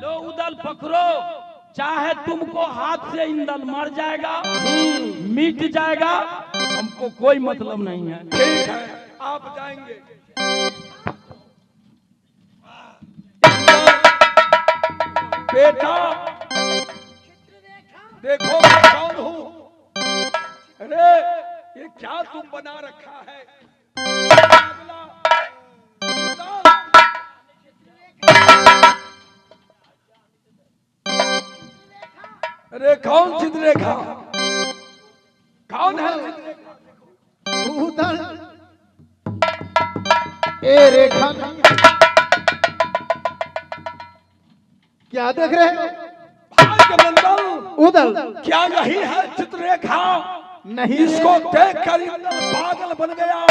लो उदल पकड़ो, चाहे तुमको हाथ से इंदल मर जाएगा, मिट जाएगा, हमको कोई मतलब नहीं है। ठीक है, आप जाएंगे। बेटा देखो मैं कौन हूँ। अरे ये क्या तुम बना रखा है? अरे कौन चित्ररेखा? कौन है चित्ररेखा? उधर ए रेखा क्या देख रहे हैं? भाग्यमंडल उदल क्या यही है चित्ररेखा? नहीं, इसको देखकर इंद्र पागल बन गया।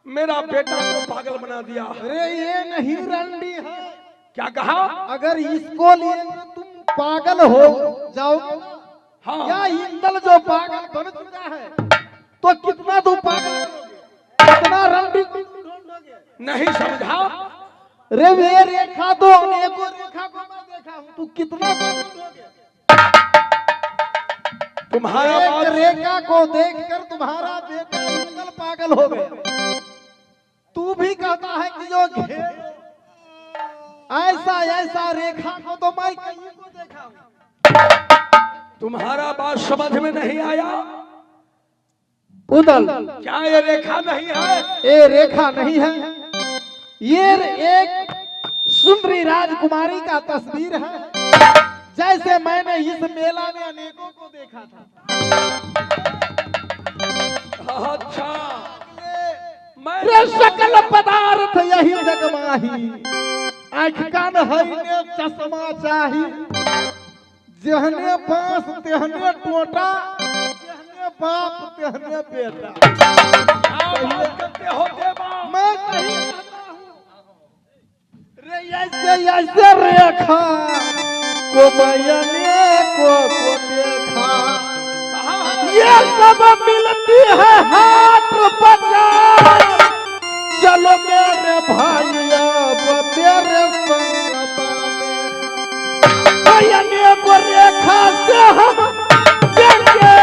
मेरा बेटा को पागल बना दिया। अरे ये नहीं रंडी है। क्या कहा? अगर इसको लिए तुम पागल हो जाओगे, हाँ। या इंदल जो पागल बन चुका है तो कितना तुम पागल करोगे? कितना रंडी ढूंढोगे? नहीं समझा। रे वे रेखा तो अनेकों रेखा को मैं देखा हूँ, तू कितना ढूंढोगे? तुम्हारा एक रेखा को देखकर तुम्हारा बेटा इंदल पागल हो गया। तू भी कहता है कि जो ऐसा ऐसा रेखा को तो मैं कहीं को देखा हूँ। तुम्हारा बात समझ में नहीं आया। उदल क्या ये रेखा नहीं है? ये रेखा नहीं है, ये एक सुंदरी राजकुमारी का तस्वीर है, जैसे मैंने इस मेला में अनेकों को देखा था। अच्छा, रे सकल पदार्थ यही जगमाही, आँख कान हईने चश्मा चाही, जहने बांस तेहने टोटा, जहने बाप तेहने बेटा। क्या बात करते हो देवा? मैं नहीं कहता हूँ। रे ऐसे ऐसे रेखा को मैंने को देखा, ये सब मिलती है हाथ बाजार। चलो मेरे भाई अब मेरे संग मैंने को रेखा से हम देंगे,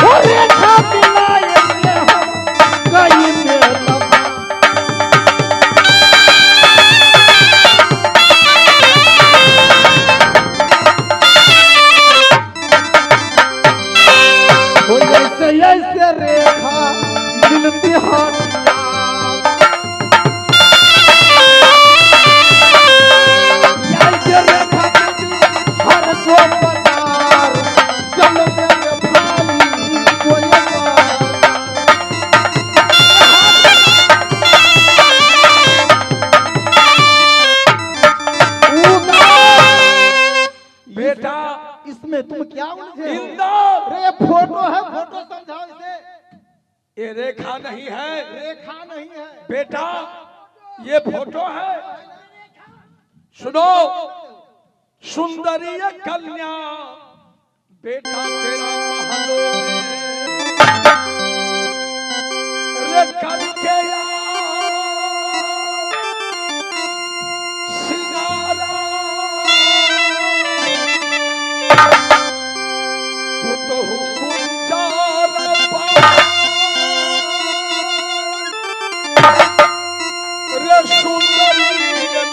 वो रेखा मिलाएंगे हम कहीं में। ऐसे रेखा मिलती हाटिया, ऐसे रेखा मिलती इसमें तुम क्या उलझे हो? इंदल, अरे ये फोटो है, फोटो समझाओ इसे। ये रेखा नहीं है रेखा नहीं है बेटा, ये फोटो है। सुनो, सुंदरी कन्या बेटा तेरा महलों में रे करके सिंगारा तो गुंजार रे सुंदरी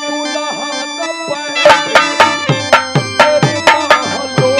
दुल्हन तेरे महलों।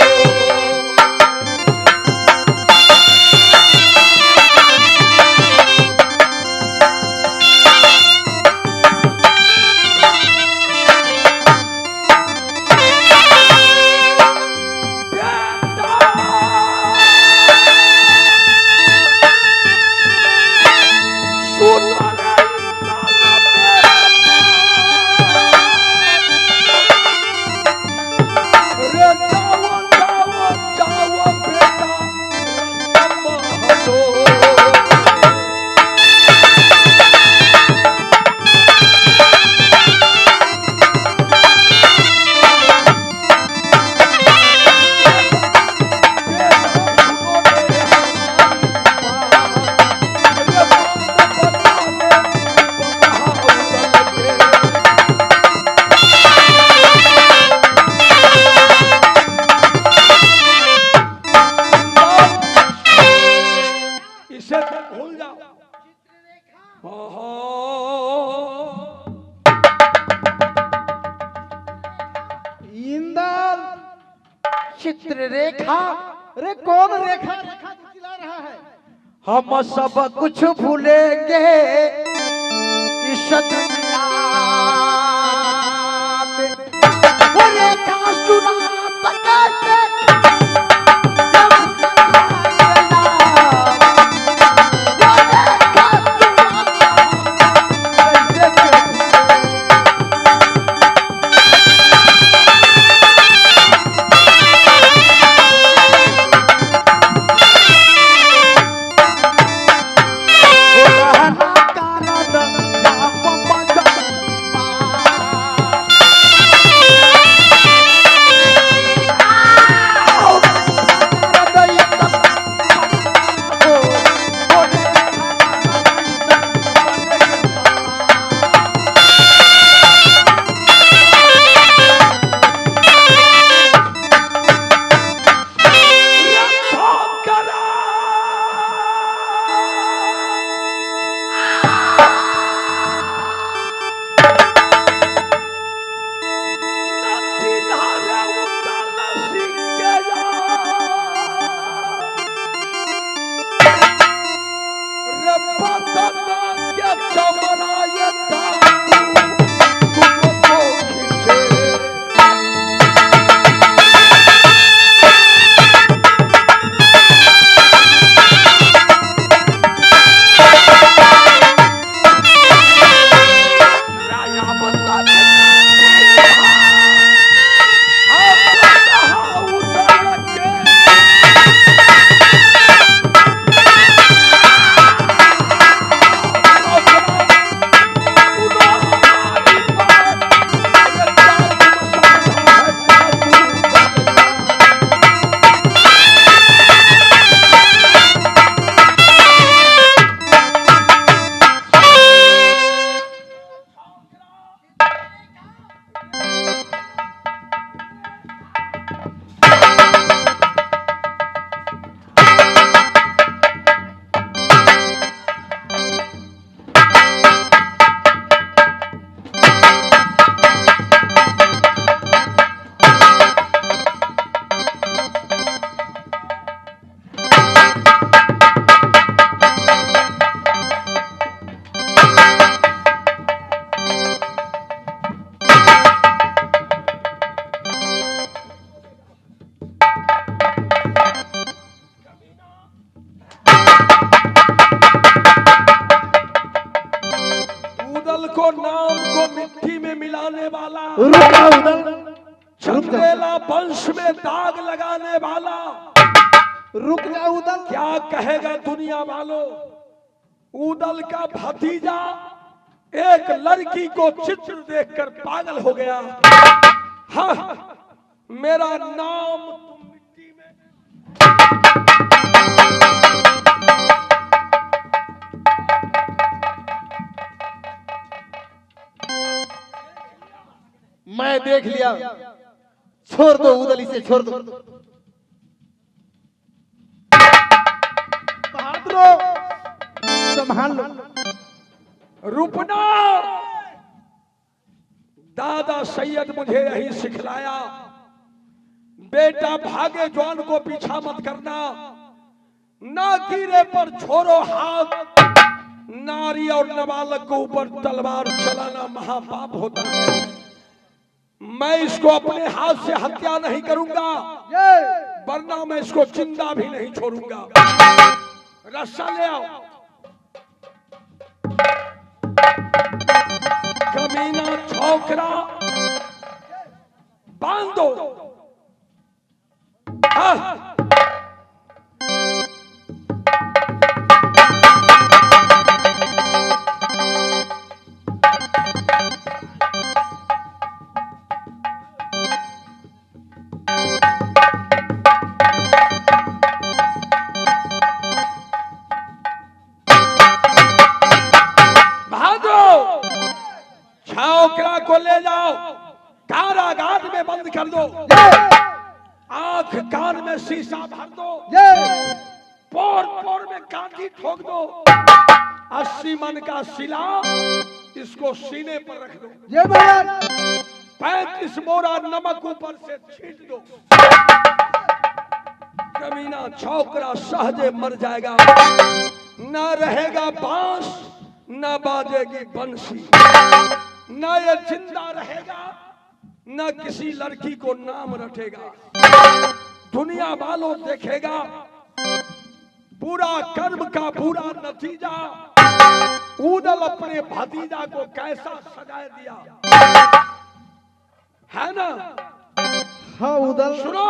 भूल जाओ। इंदल, चित्ररेखा। अरे कौन रेखा रेखा दिखला रहा है? हम सब कुछ भूलेंगे इस दुनिया में। वो रेखा सुना तकते को नाम को मिट्टी में मिलाने वाला रुक जा उधर, चंदेला वंश में दाग लगाने वाला, रुक जा उदल। क्या कहेगा दुनिया वालों। उदल का भतीजा एक लड़की को चित्र देखकर पागल हो गया। हाँ, मेरा नाम तुम मिट्टी में। मैं देख लिया, छोड़ दो उदल, इसे छोड़ दो। बहादुरो, संभाल लो। रुपना, दादा सैयद मुझे यही सिखलाया, बेटा भागे जवान को पीछा मत करना, ना गिरे पर छोड़ो हाथ, नारी और नाबालग को ऊपर तलवार चलाना महापाप होता है। मैं इसको अपने हाथ से हत्या नहीं करूंगा, वरना मैं इसको जिंदा भी नहीं छोड़ूंगा। रस्सा ले आओ। कमीना छोकरा बांध दो। हाँ। छोकरा को ले जाओ, कारागार में बंद कर दो, आंख कान में शीशा भर दो, पोर पोर में कांटी ठोक दो, 80 मन का सिला इसको सीने पर रख दो, 35 मोरा नमक ऊपर से छीट दो। कमीना छोकरा सहजे मर जाएगा, न रहेगा बांस न बाजेगी बंसी, न ये जिंदा रहेगा न किसी लड़की को नाम रटेगा। दुनिया वालों देखेगा पूरा कर्म का पूरा नतीजा, उदल अपने भतीजा को कैसा सजा दिया है ना। हाँ उदल, सुनो,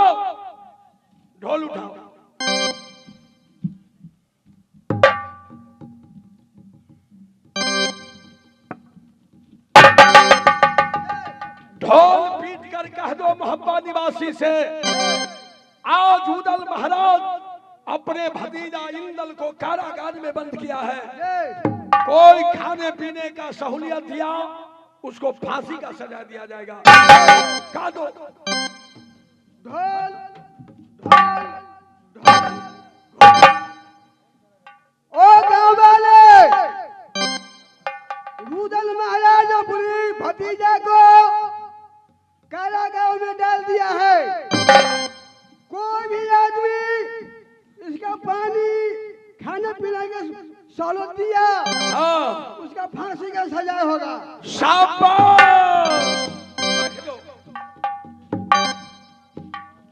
ढोल उठाओ। ढोल पीट कर कह दो मोहब्बा निवासी से, आज उदल महाराज अपने भतीजा इंदल को कारागार में बंद किया है। कोई खाने पीने का सहूलियत दिया, उसको फांसी का सजा दिया जाएगा। कह दो। ढोल ढोल ढोल। ओ गाँव वाले, उदल महाराज अपनी भतीजा को कारागार में डाल दिया है। कोई भी आदमी इसका पानी खाने पीने का सहूलत दिया, उसका फांसी का सजा होगा। शाबाश।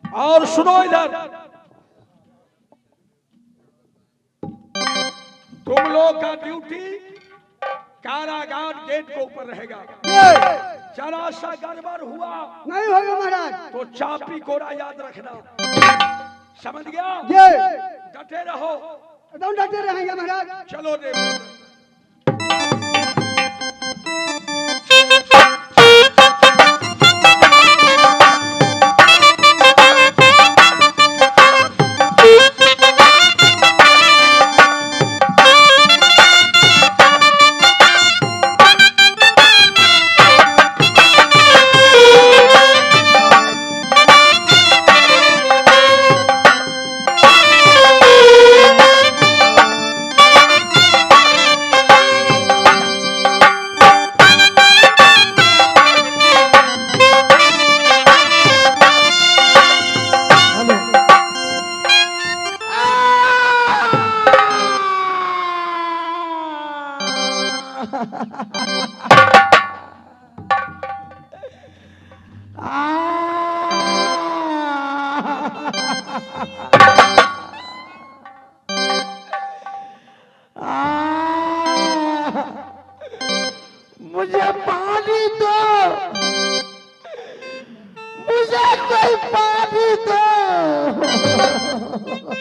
और सुनो इधर, तुम लोग का ड्यूटी कारागार गेट के ऊपर रहेगा। जरा सा गड़बड़ हुआ नहीं होगा महाराज तो चापी कोरा याद रखना, समझ गया। डटे रहो, एकदम डटे रहेंगे महाराज। चलो रे।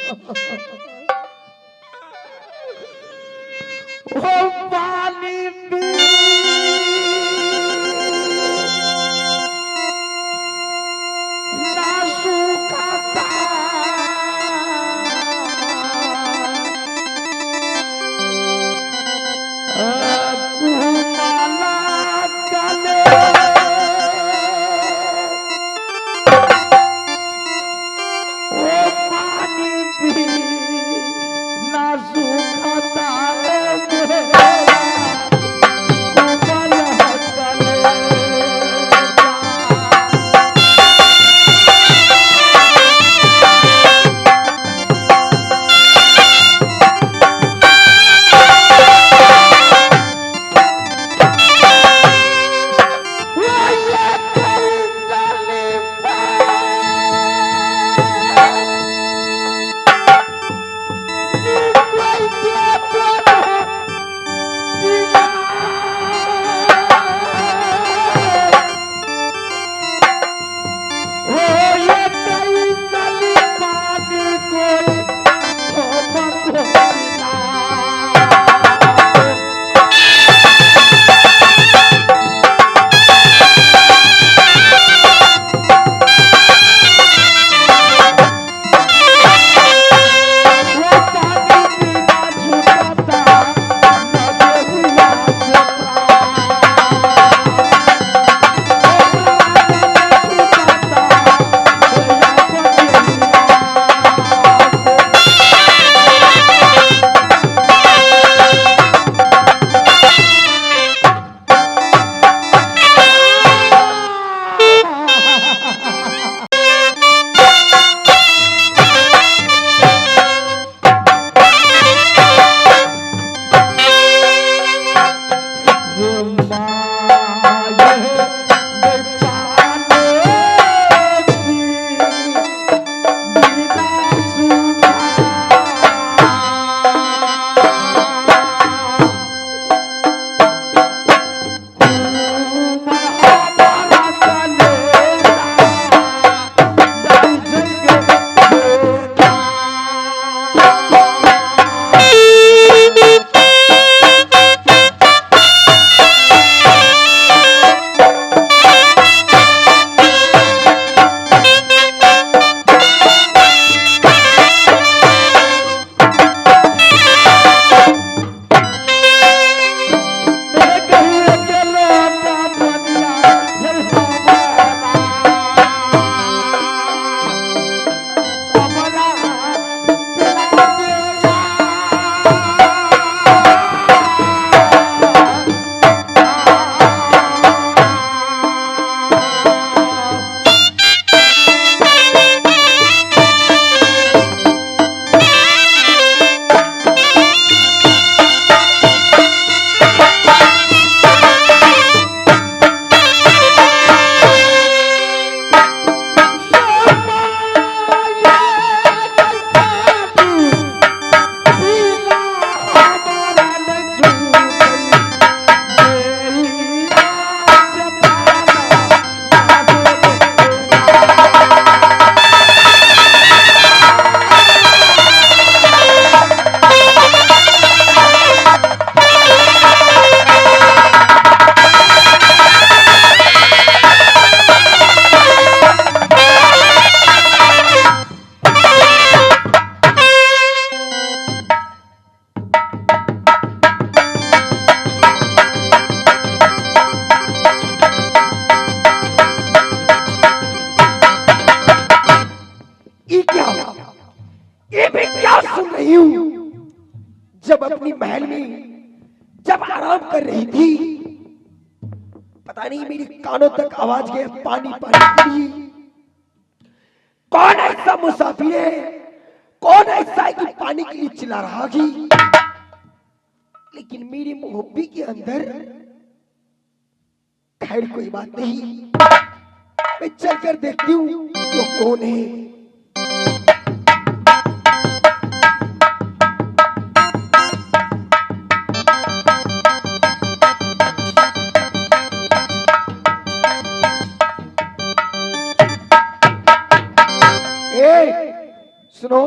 ओ पानी पी ना सुखाता कुमाला गले ओ पानी पी ना सुखाता मेरा कुमाला गले जब अपनी महल में जब आराम कर रही थी, पता नहीं मेरे कानों तक आवाज गया पानी पानी के लिए। कौन ऐसा मुसाफिर है, कौन ऐसा है कि पानी के लिए चिल्ला रहा जी। लेकिन मेरी मोहब्बी के अंदर खैर कोई बात नहीं, मैं चलकर देखती हूँ तो कौन है। सुनो,